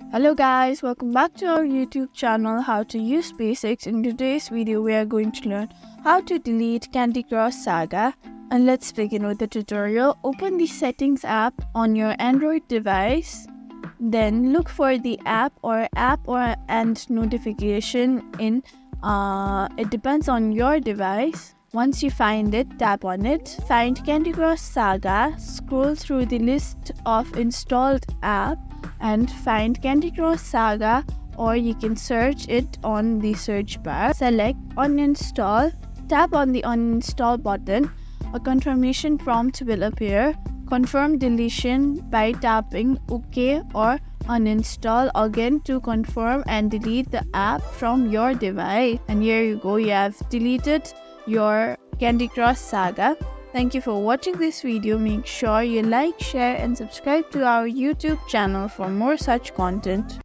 Hello guys, welcome back to our YouTube channel How to Use Basics. In today's video we are going to learn how to delete Candy Crush Saga, and let's begin with the tutorial. Open the settings app on your Android device, then look for the app and notification in it depends on your device. Once you find it, tap on it. Find Candy Crush Saga, scroll through the list of installed apps and find Candy Crush Saga, or you can search it on the search bar. Select uninstall, tap on the uninstall button. A confirmation prompt will appear. Confirm deletion by tapping OK or uninstall again to confirm and delete the app from your device. And here you go, you have deleted your Candy Crush Saga. Thank you for watching this video. Make sure you like, share and subscribe to our YouTube channel for more such content.